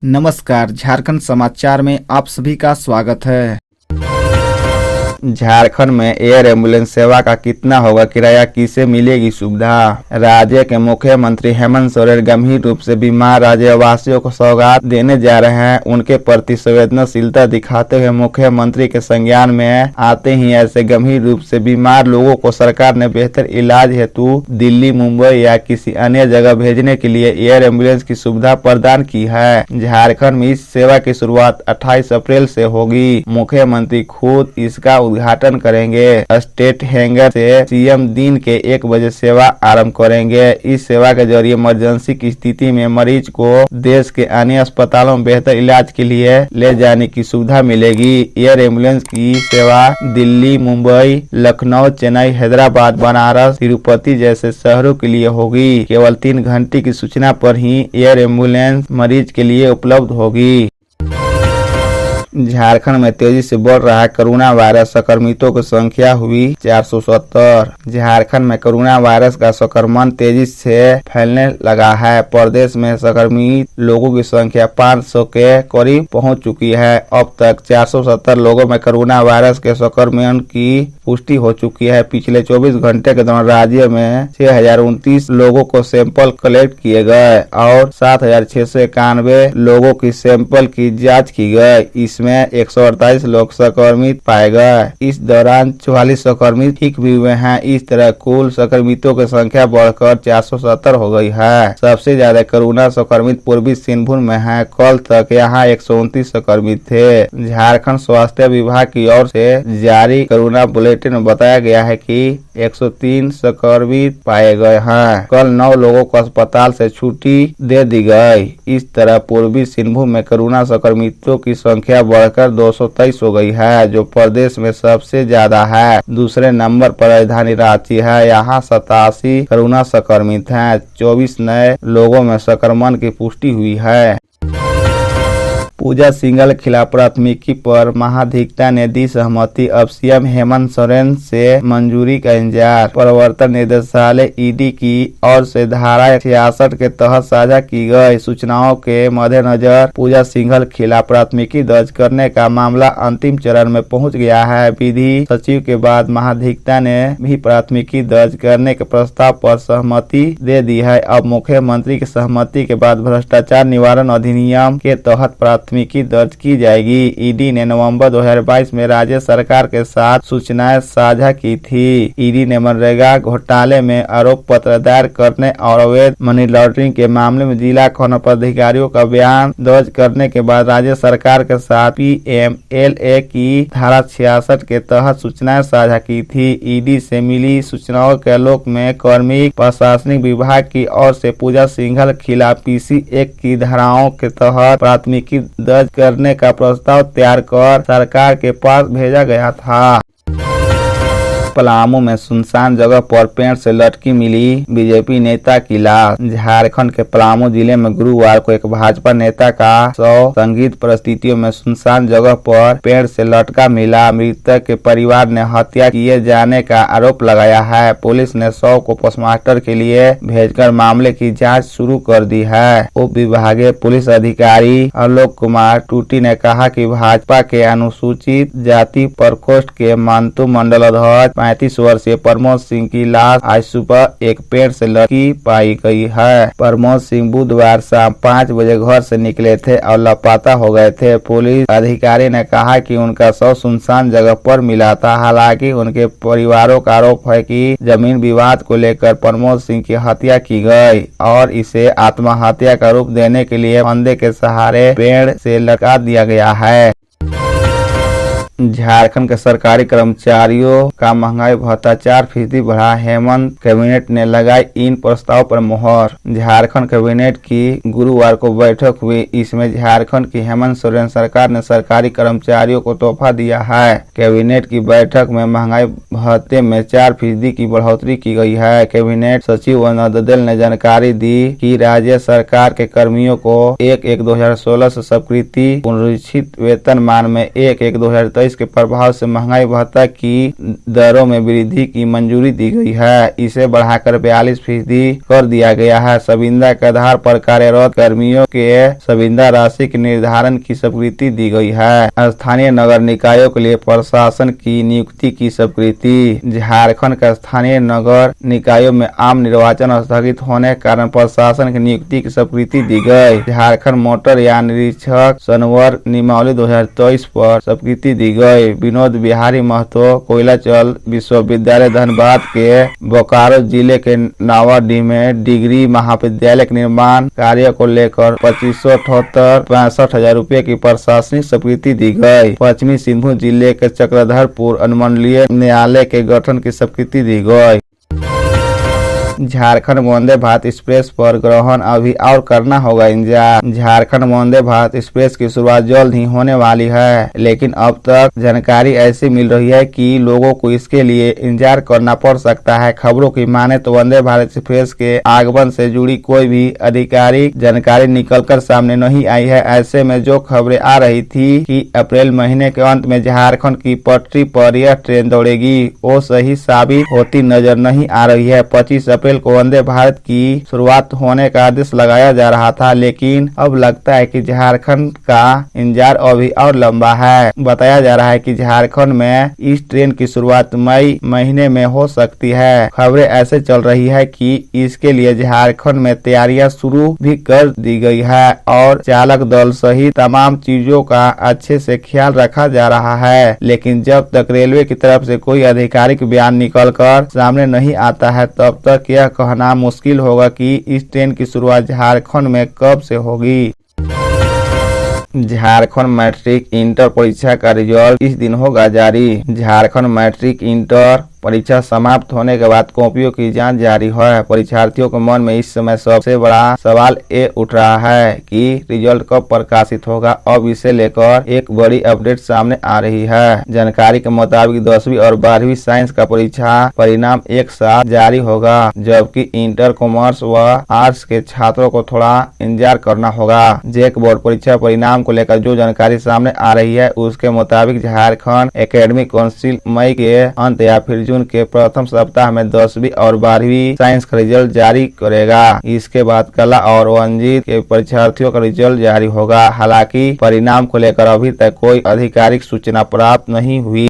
नमस्कार, झारखंड समाचार में आप सभी का स्वागत है। झारखंड में एयर एम्बुलेंस सेवा का कितना होगा किराया, किसे मिलेगी सुविधा। राज्य के मुख्यमंत्री हेमंत सोरेन गंभीर रूप से बीमार राज्यवासियों को सौगात देने जा रहे हैं। उनके प्रति संवेदनशीलता दिखाते हुए मुख्यमंत्री के संज्ञान में आते ही ऐसे गंभीर रूप से बीमार लोगों को सरकार ने बेहतर इलाज हेतु दिल्ली, मुंबई या किसी अन्य जगह भेजने के लिए एयर एम्बुलेंस की सुविधा प्रदान की है। झारखंड में इस सेवा की शुरुआत 28 अप्रैल से होगी। मुख्यमंत्री खुद इसका उद्घाटन करेंगे। स्टेट हैंगर से सीएम दिन के 1 बजे सेवा आरंभ करेंगे। इस सेवा के जरिए इमरजेंसी की स्थिति में मरीज को देश के अन्य अस्पतालों में बेहतर इलाज के लिए ले जाने की सुविधा मिलेगी। एयर एम्बुलेंस की सेवा दिल्ली, मुंबई, लखनऊ, चेन्नई, हैदराबाद, बनारस, तिरुपति जैसे शहरों के लिए होगी। केवल 3 घंटे की सूचना पर ही एयर एम्बुलेंस मरीज के लिए उपलब्ध होगी। झारखंड में तेजी से बढ़ रहा है कोरोना वायरस संक्रमितों की संख्या हुई 470। झारखंड में कोरोना वायरस का संक्रमण तेजी से फैलने लगा है। प्रदेश में संक्रमित लोगों की संख्या 500 के करीब पहुंच चुकी है। अब तक 470 लोगों में कोरोना वायरस के संक्रमण की पुष्टि हो चुकी है। पिछले 24 घंटे के दौरान राज्य में 6029 लोगों को सैंपल कलेक्ट किए गए और 7691 लोगों की सैंपल की जाँच की गई। इसमें 148 लोग संक्रमित पाए गए। इस दौरान 44 संक्रमित ठीक भी हुए हैं। इस तरह कुल संक्रमितों की संख्या बढ़कर 470 हो गई है। सबसे ज्यादा कोरोना संक्रमित पूर्वी सिंहभूम में है। कल तक यहाँ 129 संक्रमित थे। झारखंड स्वास्थ्य विभाग की ओर से जारी कोरोना बुलेटिन में बताया गया है कि 103 संक्रमित पाए गए हैं। कल 9 लोगों को अस्पताल से छुट्टी दे दी गई। इस तरह पूर्वी सिंहभूम में कोरोना संक्रमितों की संख्या बढ़कर 223 हो गई है, जो प्रदेश में सबसे ज्यादा है। दूसरे नंबर पर राजधानी रांची है। यहाँ 87 कोरोना संक्रमित हैं। 24 नए लोगों में संक्रमण की पुष्टि हुई है। पूजा सिंघल खिलाफ प्राथमिकी पर महाधिवक्ता ने दी सहमति। अब सीएम हेमंत सोरेन से मंजूरी का इंतजार। प्रवर्तन निदेशालय ईडी की ओर से धारा 66 के तहत साझा की गई सूचनाओं के मद्देनजर पूजा सिंघल खिलाफ प्राथमिकी दर्ज करने का मामला अंतिम चरण में पहुंच गया है। विधि सचिव के बाद महाधिवक्ता ने भी प्राथमिकी दर्ज करने के प्रस्ताव पर सहमति दे दी है। अब मुख्यमंत्री की सहमति के बाद भ्रष्टाचार निवारण अधिनियम के तहत प्राथमिकी दर्ज की जाएगी। ईडी ने नवंबर 2022 में राज्य सरकार के साथ सूचनाएं साझा की थी। ईडी ने मनरेगा घोटाले में आरोप पत्र दायर करने और अवैध मनी लॉन्ड्रिंग के मामले में जिला खनन पदाधिकारियों का बयान दर्ज करने के बाद राज्य सरकार के साथ पीएमएलए की धारा 66 के तहत सूचनाएं साझा की थी। ईडी से मिली सूचनाओं के आलोक में कार्मिक प्रशासनिक विभाग की ओर से पूजा सिंघल खिलाफ पीसी एक्ट की धाराओं के तहत प्राथमिकी दर्ज करने का प्रस्ताव तैयार कर सरकार के पास भेजा गया था। पलामू में सुनसान जगह पर पेड़ से लटकी मिली बीजेपी नेता की लाश। झारखंड के पलामू जिले में गुरुवार को एक भाजपा नेता का शव संदिग्ध परिस्थितियों में सुनसान जगह पर पेड़ से लटका मिला। मृतक के परिवार ने हत्या किए जाने का आरोप लगाया है। पुलिस ने शव को पोस्टमार्टम के लिए भेजकर मामले की जाँच शुरू कर दी है। उप विभागीय पुलिस अधिकारी आलोक कुमार टूटी ने कहा कि भाजपा के अनुसूचित जाति प्रकोष्ठ के मानतू मंडल अध्यक्ष 35 वर्षीय प्रमोद सिंह की लाश आज सुबह एक पेड़ से लटकी पाई गई है। प्रमोद सिंह बुधवार शाम 5 बजे घर से निकले थे और लापता हो गए थे। पुलिस अधिकारी ने कहा कि उनका शव सुनसान जगह पर मिला था। हालांकि उनके परिवारों का आरोप है कि जमीन विवाद को लेकर प्रमोद सिंह की हत्या की गई और इसे आत्महत्या का रूप देने के लिए फंदे के सहारे पेड़ से लटका दिया गया है। झारखंड के सरकारी कर्मचारियों का महंगाई भत्ता 4% बढ़ा। हेमंत कैबिनेट ने लगाई इन प्रस्ताव पर मुहर। झारखंड कैबिनेट की गुरुवार को बैठक हुई। इसमें झारखंड की हेमंत सोरेन सरकार ने सरकारी कर्मचारियों को तोहफा दिया है। कैबिनेट की बैठक में महंगाई भत्ते में 4% की बढ़ोतरी की गई है। कैबिनेट सचिव अनंत दल ने जानकारी दी कि राज्य सरकार के कर्मियों को 1/1/2016 से स्वीकृति पुनरीक्षित वेतनमान में 1/1/2023 2023 के प्रभाव से महंगाई भत्ता की दरों में वृद्धि की मंजूरी दी गई है। इसे बढ़ाकर 42% कर दिया गया है। संविदा के आधार पर कार्यरत कर्मियों के संविदा राशि के निर्धारण की स्वीकृति दी गई है। स्थानीय नगर निकायों के लिए प्रशासन की नियुक्ति की स्वीकृति। झारखंड के स्थानीय नगर निकायों में आम निर्वाचन स्थगित होने के कारण प्रशासन की नियुक्ति की स्वीकृति दी गई। झारखंड मोटर यान निरीक्षक सनवर नियमावली 2023 पर स्वीकृति दी गई। विनोद बिहारी महतो कोयलाचल विश्वविद्यालय धनबाद के बोकारो जिले के नावाडीह में डिग्री महाविद्यालय के निर्माण कार्य को लेकर 2568,65,000 रुपए की प्रशासनिक स्वीकृति दी गई। पश्चिमी सिंहभूम जिले के चक्रधरपुर अनुमंडलीय न्यायालय के गठन की स्वीकृति दी गई। झारखंड वंदे भारत एक्सप्रेस पर ग्रहण अभी और करना होगा इंतजार। झारखंड वंदे भारत एक्सप्रेस की शुरुआत जल्द ही होने वाली है, लेकिन अब तक जानकारी ऐसी मिल रही है कि लोगों को इसके लिए इंतजार करना पड़ सकता है। खबरों की माने तो वंदे भारत एक्सप्रेस के आगमन से जुड़ी कोई भी आधिकारिक जानकारी निकलकर सामने नहीं आई है। ऐसे में जो खबरें आ रही थी कि अप्रैल महीने के अंत में झारखंड की पटरी पर यह ट्रेन दौड़ेगी, वो सही साबित होती नजर नहीं आ रही है। 25 अप्रैल को वंदे भारत की शुरुआत होने का आदेश लगाया जा रहा था, लेकिन अब लगता है कि झारखंड का इंतजार अभी और लंबा है। बताया जा रहा है कि झारखंड में इस ट्रेन की शुरुआत मई महीने में हो सकती है। खबरें ऐसे चल रही है कि इसके लिए झारखंड में तैयारियां शुरू भी कर दी गई है और चालक दल सहित तमाम चीजों का अच्छे से ख्याल रखा जा रहा है। लेकिन जब तक रेलवे की तरफ से कोई आधिकारिक बयान निकलकर सामने नहीं आता है, तब तक यह कहना मुश्किल होगा कि इस ट्रेन की शुरुआत झारखंड में कब से होगी। झारखंड मैट्रिक इंटर परीक्षा का रिजल्ट इस दिन होगा जारी। झारखंड मैट्रिक इंटर परीक्षा समाप्त होने के बाद कॉपियों की जांच जारी है। परीक्षार्थियों के मन में इस समय सबसे बड़ा सवाल ये उठ रहा है कि रिजल्ट कब प्रकाशित होगा। अब इसे लेकर एक बड़ी अपडेट सामने आ रही है। जानकारी के मुताबिक 10वीं और 12वीं साइंस का परीक्षा परिणाम एक साथ जारी होगा, जबकि इंटर कॉमर्स व आर्ट्स के छात्रों को थोड़ा इंतजार करना होगा। जेक बोर्ड परीक्षा परिणाम को लेकर जो जानकारी सामने आ रही है, उसके मुताबिक झारखंड एकेडमिक काउंसिल मई के अंत या फिर जून के प्रथम सप्ताह में 10वीं और 12वीं साइंस का रिजल्ट जारी करेगा। इसके बाद कला और वाणिज्य के परीक्षार्थियों का रिजल्ट जारी होगा। हालांकि परिणाम को लेकर अभी तक कोई आधिकारिक सूचना प्राप्त नहीं हुई।